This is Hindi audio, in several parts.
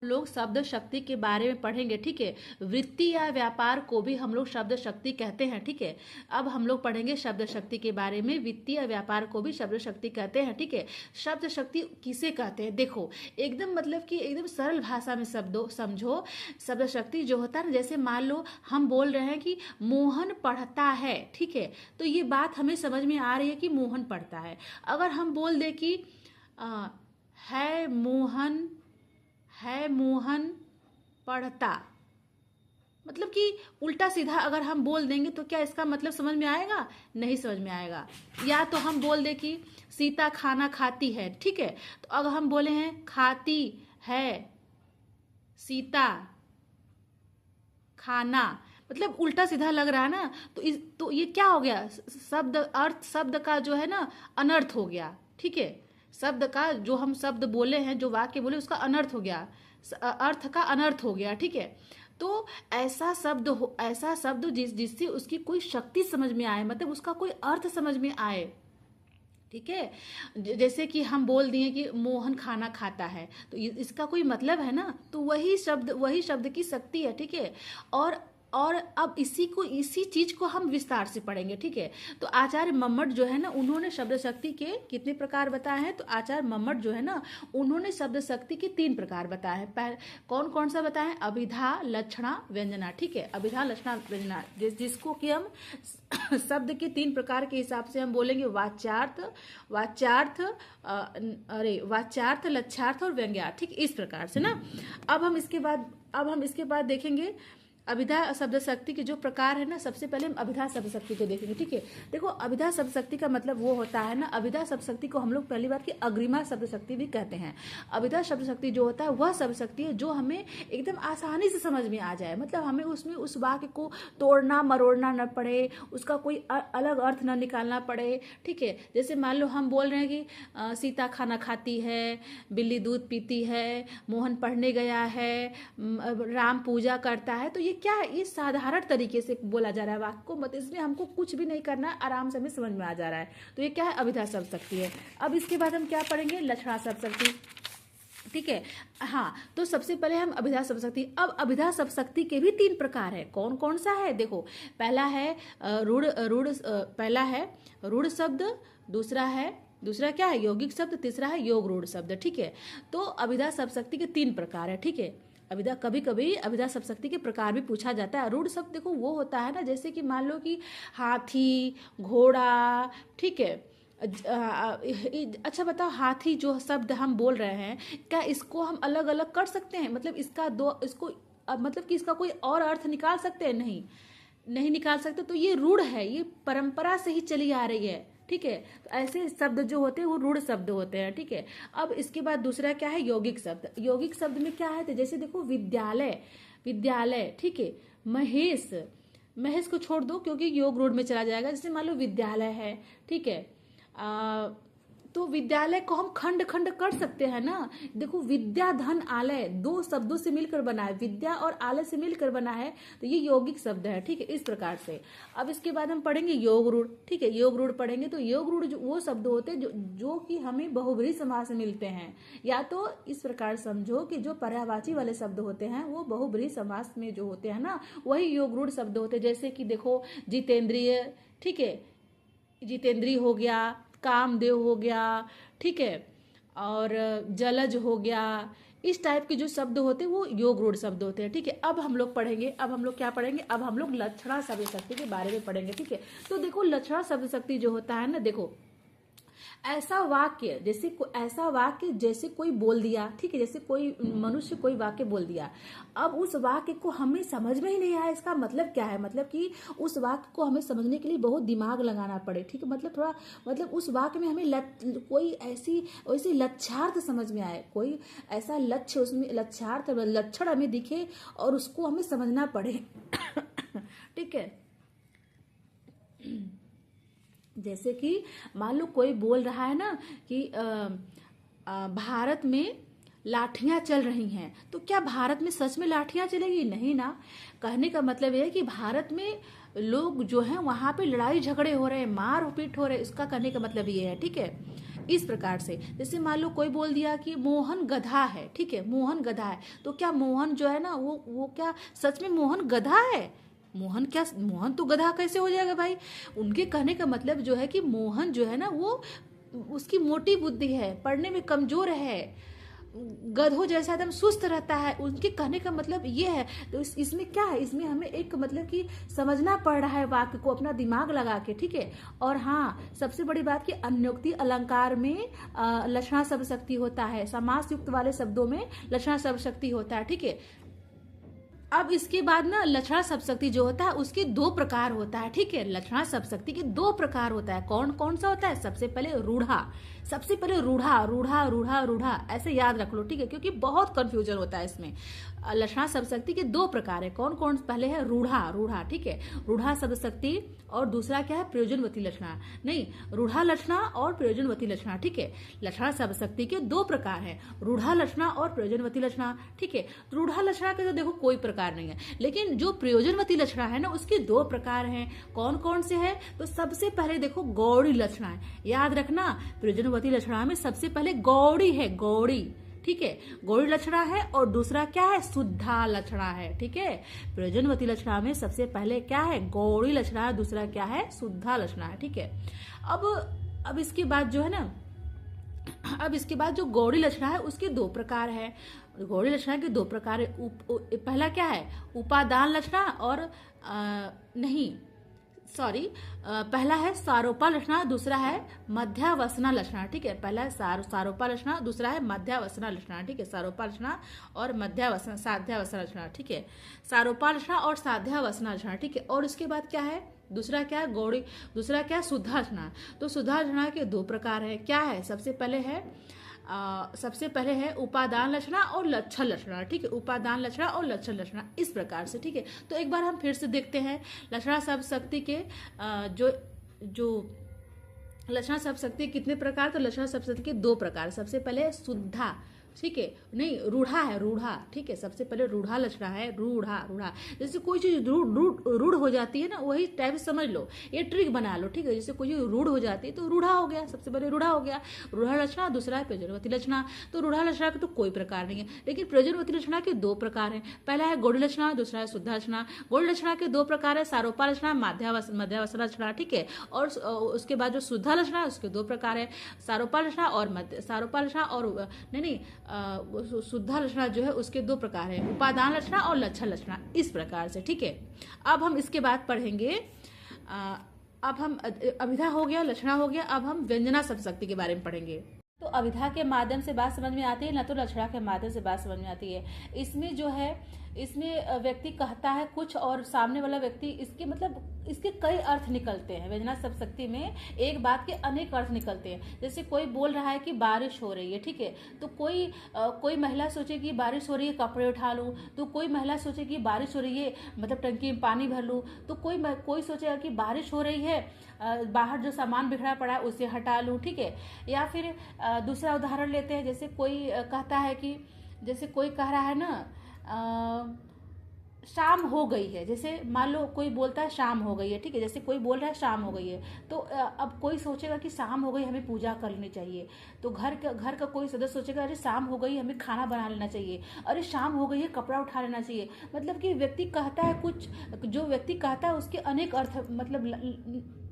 लोग शब्द शक्ति के बारे में पढ़ेंगे, ठीक है। वृत्ति या व्यापार को भी हम लोग शब्द शक्ति कहते हैं, ठीक है। अब हम लोग पढ़ेंगे शब्द शक्ति के बारे में। वित्तीय या व्यापार को भी शब्द शक्ति कहते हैं, ठीक है। शब्द शक्ति किसे कहते हैं, देखो एकदम मतलब कि एकदम सरल भाषा में शब्दों समझो। शब्द शक्ति जो होता है ना, जैसे मान लो हम बोल रहे हैं कि मोहन पढ़ता है, ठीक है, तो ये बात हमें समझ में आ रही है कि मोहन पढ़ता है। अगर हम बोल दे कि आ, है मोहन पढ़ता, मतलब कि उल्टा सीधा अगर हम बोल देंगे तो क्या इसका मतलब समझ में आएगा? नहीं समझ में आएगा। या तो हम बोल दे कि सीता खाना खाती है, ठीक है, तो अगर हम बोले हैं खाती है सीता खाना, मतलब उल्टा सीधा लग रहा है ना, तो ये क्या हो गया? शब्द का जो है ना अनर्थ हो गया, ठीक है। शब्द का जो हम शब्द बोले हैं, जो वाक्य बोले, उसका अनर्थ हो गया, अर्थ का अनर्थ हो गया, ठीक है। तो ऐसा शब्द जिससे उसकी कोई शक्ति समझ में आए, मतलब उसका कोई अर्थ समझ में आए, ठीक है। जैसे कि हम बोल दिए कि मोहन खाना खाता है, तो इसका कोई मतलब है ना, तो वही शब्द की शक्ति है, ठीक है। और अब इसी चीज को हम विस्तार से पढ़ेंगे, ठीक है। तो आचार्य मम्मट जो है ना, उन्होंने शब्द शक्ति के कितने प्रकार बताए हैं? तो आचार्य मम्मट जो है ना, उन्होंने शब्द शक्ति के 3 प्रकार बताए हैं। कौन कौन सा बताए हैं? अभिधा, लक्षणा, व्यंजना, ठीक है। अभिधा, लक्षणा, व्यंजना, जिसको कि हम शब्द के 3 प्रकार के हिसाब से हम बोलेंगे। वाच्यार्थ, लक्ष्यार्थ और व्यंग्यार्थ, ठीक, इस प्रकार से ना। अब हम इसके बाद देखेंगे अभिधा शब्द शक्ति के जो प्रकार है ना। सबसे पहले हम अभिधा शब्द शक्ति को देखेंगे, ठीक है। देखो अभिधा शब्द शक्ति का मतलब वो होता है ना, अभिधा शब्द शक्ति को हम लोग पहली बात की अग्रिमा शब्द शक्ति भी कहते हैं। अभिधा शब्द शक्ति जो होता है वह शब्द शक्ति है जो हमें एकदम आसानी से समझ में आ जाए, मतलब हमें उसमें उस वाक्य को तोड़ना मरोड़ना न पड़े, उसका कोई अलग अर्थ न निकालना पड़े, ठीक है। जैसे मान लो हम बोल रहे हैं कि सीता खाना खाती है, बिल्ली दूध पीती है, मोहन पढ़ने गया है, राम पूजा करता है, तो ये क्या है? ये साधारण तरीके से बोला जा रहा है वाक्य को, मतलब इसमें हमको कुछ भी नहीं करना है, आराम से हमें समझ में आ जा रहा है। तो ये क्या है? अभिधा शब्द शक्ति है। अब इसके बाद हम क्या पढ़ेंगे? लक्षणा शब्द शक्ति, ठीक है। हाँ, तो सबसे पहले हम अभिधा शब्द शक्ति। अब अभिधा शब्द शक्ति के भी 3 प्रकार है। कौन कौन सा है? देखो पहला है रूढ़ शब्द, दूसरा क्या है? यौगिक शब्द, तीसरा है योग रूढ़ शब्द, ठीक है। तो अभिधा शब्द शक्ति के 3 प्रकार है, ठीक है। कभी कभी अभिधा शब्द शक्ति के प्रकार भी पूछा जाता है। रूढ़ शब्द देखो वो होता है ना, जैसे कि मान लो कि हाथी, घोड़ा, ठीक है। अच्छा बताओ, हाथी जो शब्द हम बोल रहे हैं, क्या इसको हम अलग अलग कर सकते हैं? मतलब मतलब कि इसका कोई और अर्थ निकाल सकते हैं? नहीं निकाल सकते। तो ये रूढ़ है, ये परंपरा से ही चली आ रही है, ठीक है। तो ऐसे शब्द जो होते हैं वो रूढ़ शब्द होते हैं, ठीक है। अब इसके बाद दूसरा क्या है? यौगिक शब्द। यौगिक शब्द में क्या है? तो जैसे देखो विद्यालय, ठीक है। महेश को छोड़ दो क्योंकि योग रूढ़ में चला जाएगा। जैसे मान लो विद्यालय है, ठीक है। तो विद्यालय को हम खंड खंड कर सकते हैं ना। देखो विद्या धन आलय 2 शब्दों से मिलकर बना है, विद्या और आलय से मिलकर बना है, तो ये यौगिक शब्द है, ठीक है, इस प्रकार से। अब इसके बाद हम पढ़ेंगे योग रूढ़, ठीक है। योग रूढ़ पढ़ेंगे तो योग रूढ़ वो शब्द होते हैं जो कि हमें बहुब्रीहि समास में मिलते हैं। या तो इस प्रकार समझो कि जो पर्यायवाची वाले शब्द होते हैं वो बहुब्रीहि समास में जो होते हैं ना, वही योग रूढ़ शब्द होते हैं। जैसे कि देखो जितेंद्रिय, ठीक है, जितेंद्रिय हो गया, कामदेव हो गया, ठीक है, और जलज हो गया। इस टाइप के जो शब्द होते हैं वो योग रूढ़ शब्द होते हैं, ठीक है। अब हम लोग क्या पढ़ेंगे? अब हम लोग लक्षणा शब्द शक्ति के बारे में पढ़ेंगे, ठीक है। तो देखो लक्षणा शब्द शक्ति जो होता है ना, देखो ऐसा वाक्य जैसे कोई बोल दिया, ठीक है, जैसे कोई मनुष्य कोई वाक्य बोल दिया। अब उस वाक्य को हमें समझ में ही नहीं आया इसका मतलब क्या है, मतलब कि उस वाक्य को हमें समझने के लिए बहुत दिमाग लगाना पड़े, ठीक है। मतलब उस वाक्य में हमें कोई ऐसी लक्ष्यार्थ समझ में आए, कोई ऐसा लक्ष्य उसमें लक्ष्यार्थ लक्षण हमें दिखे और उसको हमें समझना पड़े ठीक है। जैसे कि मान लो कोई बोल रहा है ना कि भारत में लाठियां चल रही हैं, तो क्या भारत में सच में लाठियां चलेगी? नहीं ना। कहने का मतलब यह है कि भारत में लोग जो हैं वहां पे लड़ाई झगड़े हो रहे हैं, मार पीट हो रहे हैं, इसका कहने का मतलब ये है, ठीक है। इस प्रकार से जैसे मान लो कोई बोल दिया कि मोहन गधा है, ठीक है, मोहन गधा है, तो क्या मोहन जो है ना वो क्या सच में मोहन गधा है? मोहन तो गधा कैसे हो जाएगा भाई? उनके कहने का मतलब जो है कि मोहन जो है ना वो उसकी मोटी बुद्धि है, पढ़ने में कमजोर है, गधों जैसा एकदम सुस्त रहता है, उनके कहने का मतलब ये है। तो इसमें क्या है, इसमें हमें एक मतलब कि समझना पड़ रहा है वाक्य को अपना दिमाग लगा के, ठीक है। और हाँ, सबसे बड़ी बात कि अन्योक्ति अलंकार में लक्षणा शब्द शक्ति होता है, समास युक्त वाले शब्दों में लक्षणा शब्द शक्ति होता है, ठीक है। अब इसके बाद ना लक्षणा शब्दशक्ति जो होता है उसके दो प्रकार होता है, ठीक है। लक्षणा शब्दशक्ति के दो प्रकार होता है। कौन कौन सा होता है? सबसे पहले रूढ़ा, सबसे पहले रूढ़ा रूढ़ा रूढ़ा रूढ़ा ऐसे याद रख लो, ठीक है, क्योंकि बहुत कंफ्यूजन होता है इसमें। लक्षणा शब्दशक्ति के दो प्रकार है। कौन कौन? पहले है रूढ़ा, रूढ़ा, ठीक है, रूढ़ा शब्दशक्ति, और दूसरा क्या है? प्रयोजनवती लक्षणा, नहीं, रूढ़ा लक्षणा और प्रयोजनवती लक्षणा, ठीक है। लक्षणा शब्दशक्ति के दो प्रकार है, रूढ़ा लक्षणा और प्रयोजनवती लक्षणा, ठीक है। रूढ़ा लक्षणा के तो देखो कोई प्रकार नहीं है, लेकिन जो प्रयोजनवती लक्षणा है ना उसके दो प्रकार हैं। कौन कौन से है? तो सबसे पहले देखो गौड़ी लक्षणा है, याद रखना, प्रयोजनवती लक्षणा में सबसे पहले गौड़ी है, गौड़ी, ठीक है, गौड़ी लक्षणा है। और दूसरा क्या है? शुद्धा लक्षणा है, ठीक है। प्रयोजनवती लक्षणा में सबसे पहले क्या है? गौड़ी लक्षणा है, दूसरा क्या है? शुद्धा लक्षणा है, ठीक है। अब इसके बाद जो है ना, अब इसके बाद जो गौड़ी लक्षणा है उसके दो प्रकार है। गौड़ी लक्षणा के दो प्रकार है। पहला क्या है? उपादान लक्षणा और पहला है सारोपा लक्षणा, दूसरा है मध्यावसना लक्षणा, ठीक है। पहला है सारोपा लक्षणा, दूसरा है मध्यावसना लक्षणा, ठीक है। सारोपा लक्षणा और साध्यावसना लक्षणा, ठीक है। सारोपा लक्षणा और साध्यावसना लक्षणा, ठीक है। और इसके बाद क्या है? दूसरा क्या है? गौड़ी, दूसरा क्या है? शुद्धा लक्षणा। तो शुद्धा लक्षणा के दो प्रकार है। क्या है? सबसे पहले है उपादान लक्षणा और लक्षण लक्षणा, ठीक है। उपादान लक्षणा और लक्षण लक्षणा, इस प्रकार से, ठीक है। तो एक बार हम फिर से देखते हैं लक्षणा शब्दशक्ति के जो लक्षणा शब्दशक्ति कितने प्रकार? तो लक्षणा शब्दशक्ति के दो प्रकार। सबसे पहले शुद्धा, ठीक है, नहीं, रूढ़ा है, रूढ़ा, ठीक है। सबसे पहले रूढ़ा लक्षणा है, रूढ़ा, रूढ़ा, जैसे कोई चीज रूढ़ हो जाती है ना, वही टाइप समझ लो, ये ट्रिक बना लो, ठीक है। जैसे कोई चीज रूढ़ हो जाती है तो रूढ़ा हो गया, सबसे पहले रूढ़ा हो गया, रूढ़ा लक्षणा। दूसरा है प्रयोजनवती लक्षणा। तो रूढ़ा लक्षणा के तो कोई प्रकार नहीं है, लेकिन प्रयोजनवती लक्षणा के दो प्रकार है। पहला है गौड़ी लक्षणा, दूसरा है शुद्धा लक्षणा। गौड़ी लक्षणा के दो प्रकार है, सारोपा लक्षणा, मध्यावसना लक्षणा, ठीक है। और उसके बाद जो शुद्धा लक्षणा है उसके दो प्रकार है, सारोपा लक्षणा और शुद्धा लक्षणा जो है उसके दो प्रकार है, उपादान लक्षणा और लक्षण लक्षणा, इस प्रकार से, ठीक है। अब हम इसके बाद पढ़ेंगे, अब हम अभिधा हो गया, लक्षणा हो गया, अब हम व्यंजना शब्दशक्ति के बारे में पढ़ेंगे। तो अभिधा के माध्यम से बात समझ में आती है ना, तो लक्षणा के माध्यम से बात समझ में आती है। इसमें जो है, इसमें व्यक्ति कहता है कुछ और सामने वाला व्यक्ति इसके कई अर्थ निकलते हैं। व्यंजना शब्दशक्ति में एक बात के अनेक अर्थ निकलते हैं। जैसे कोई बोल रहा है कि बारिश हो रही है, ठीक है, तो कोई महिला सोचे कि बारिश हो रही है, कपड़े उठा लूं। तो कोई महिला सोचे कि बारिश हो रही है, मतलब टंकी में पानी भर लूं। तो कोई सोचेगा कि बारिश हो रही है, बाहर जो सामान बिखरा पड़ा है उसे हटा लूं, ठीक है। या फिर दूसरा उदाहरण लेते हैं, जैसे कोई कहता है कि, जैसे कोई कह रहा है ना, शाम हो गई है, जैसे मान लो कोई बोलता है शाम हो गई है, ठीक है, जैसे कोई बोल रहा है शाम हो गई है, तो अब कोई सोचेगा कि शाम हो गई, हमें पूजा कर लेनी चाहिए। तो घर का कोई सदस्य सोचेगा अरे शाम हो गई, हमें खाना बना लेना चाहिए। अरे शाम हो गई है, कपड़ा उठा लेना चाहिए। मतलब कि व्यक्ति कहता है कुछ, जो व्यक्ति कहता है उसके अनेक अर्थ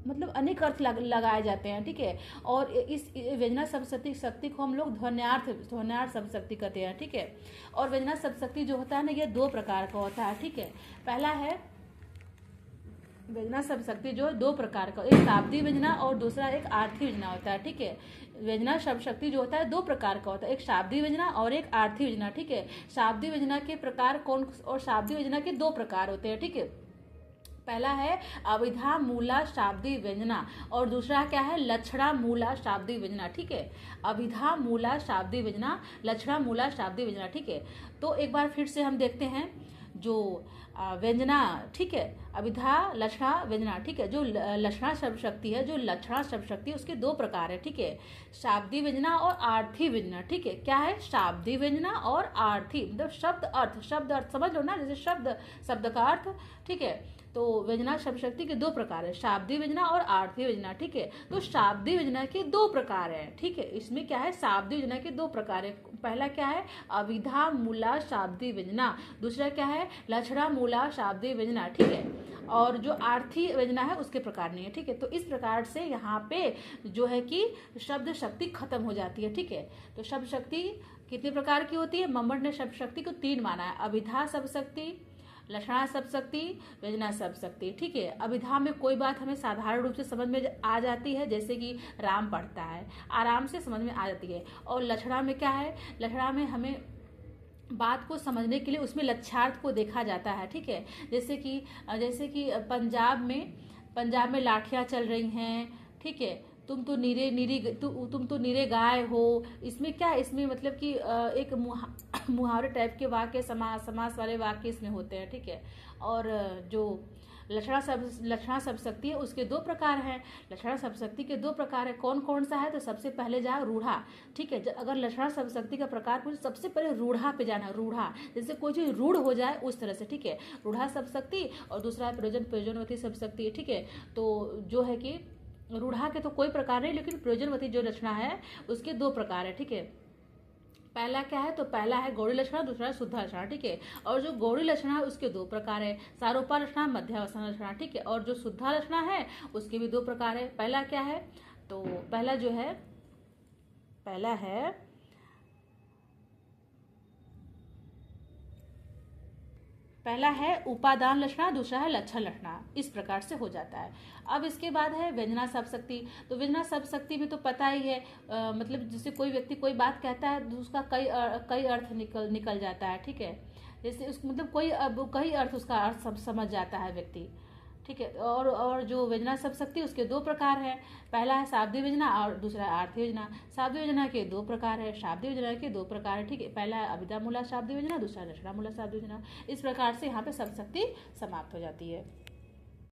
मतलब अनेक अर्थ लगाए जाते हैं, ठीक है। और इस व्यंजना शब्दशक्ति को हम लोग ध्वन्यार्थ शब्दशक्ति कहते हैं, ठीक है। और व्यंजना शब्दशक्ति जो होता है ना, ये दो प्रकार का होता है, ठीक है। पहला है व्यंजना शब्दशक्ति जो दो प्रकार का, एक शाब्दिक व्यंजना और दूसरा एक आर्थी व्यंजना होता है, ठीक है। व्यंजना शब्दशक्ति जो होता है दो प्रकार का होता है, एक शाब्दिक व्यंजना और एक आर्थी व्यंजना, ठीक है। शाब्दिक व्यंजना के प्रकार कौन, और शाब्दिक व्यंजना के दो प्रकार होते हैं, ठीक है। पहला है अभिधा मूला शाब्दिक व्यंजना और दूसरा क्या है? लक्षणा मूला शाब्दिक व्यंजना, ठीक है। अभिधा मूला शाब्दिक व्यंजना, लक्षणा मूला शाब्दिक व्यंजना, ठीक है। तो एक बार फिर से हम देखते हैं, जो व्यंजना, ठीक है, अभिधा लक्षणा व्यंजना, ठीक है, जो लक्षणा शब्द शक्ति है, जो लक्षणा शब्द शक्ति है उसके दो प्रकार है, ठीक है, शाब्दी व्यंजना और आर्थी व्यंजना, ठीक है। क्या है? शाब्दी व्यंजना और आर्थी, मतलब शब्द अर्थ समझ लो ना, जैसे शब्द का अर्थ, ठीक है। तो व्यंजना शब्द शक्ति के दो प्रकार है, शाब्दी व्यंजना और आर्थी व्यंजना, ठीक है। तो शाब्दी व्यंजना के दो प्रकार है, ठीक है। इसमें क्या है? शाब्दी व्यंजना के दो प्रकार है। पहला क्या है? अभिधा मूला शाब्दी व्यंजना, दूसरा क्या है? लक्षणा मूला शाब्दी व्यंजना, ठीक है। और जो आर्थी व्यंजना है उसके प्रकार नहीं है, ठीक है। तो इस प्रकार से यहाँ पे जो है कि शब्द शक्ति खत्म हो जाती है, ठीक है। तो शब्द शक्ति कितने प्रकार की होती है? मंमट ने शब्द शक्ति को तीन माना है, अभिधा शब्द शक्ति, लक्षणा शब्द शक्ति, व्यंजना शब्द शक्ति, ठीक है। अभिधा में कोई बात हमें साधारण रूप से समझ में आ जाती है, जैसे कि राम पढ़ता है, आराम से समझ में आ जाती है। और लक्षणा में क्या है? लक्षणा में हमें बात को समझने के लिए उसमें लक्ष्यार्थ को देखा जाता है, ठीक है। जैसे कि पंजाब में लाठियाँ चल रही हैं, ठीक है, तुम तो नीरे गाय हो। इसमें क्या है? इसमें मतलब कि एक मुहावरे टाइप के वाक्य, समास वाले वाक्य इसमें होते हैं, ठीक है। और जो लक्षणा शब्द शक्ति है उसके दो प्रकार हैं। लक्षणा शब्द शक्ति के दो प्रकार है, कौन कौन सा है? तो सबसे पहले जाए रूढ़ा, ठीक है। अगर लक्षणा शब्द शक्ति का प्रकार पूछे, सबसे पहले रूढ़ा पे जाना, रूढ़ा, जैसे कोई चीज रूढ़ हो जाए उस तरह से, ठीक है। रूढ़ा शब्द शक्ति, और दूसरा है प्रयोजनवती शब्द शक्ति, ठीक है। तो जो है कि रूढ़ा के तो कोई प्रकार नहीं, लेकिन प्रयोजनवती जो लक्षणा है उसके दो प्रकार है, ठीक है। पहला क्या है? तो पहला है गौड़ी लक्षणा, दूसरा है शुद्ध लक्षणा, ठीक है। और जो गौड़ी लक्षणा है उसके दो प्रकार है, सारोपा लक्षणा, मध्यावसान लक्षणा, ठीक है। और जो शुद्ध लक्षणा है उसके भी दो प्रकार है। पहला क्या है? तो पहला है उपादान लक्षणा, दूसरा है लक्षण लक्षणा, इस प्रकार से हो जाता है। अब इसके बाद है व्यंजना शब्द शक्ति। तो व्यंजना शब्द शक्ति में तो पता ही है, मतलब जैसे कोई व्यक्ति कोई बात कहता है तो उसका कई अर्थ निकल जाता है, ठीक है। जैसे उस मतलब कई अर्थ उसका अर्थ समझ जाता है व्यक्ति, ठीक है। और जो व्यंजना शब्द शक्ति उसके दो प्रकार है, पहला है शाब्दी व्यंजना और दूसरा है आर्थी व्यंजना। शाब्दी व्यंजना के दो प्रकार है, शाब्दी व्यंजना के दो प्रकार है, ठीक है। पहला है अभिधा मूला शाब्दी व्यंजना, दूसरा लक्षणा मूला शाब्दी व्यंजना। इस प्रकार से यहाँ पे शब्द शक्ति समाप्त हो जाती है।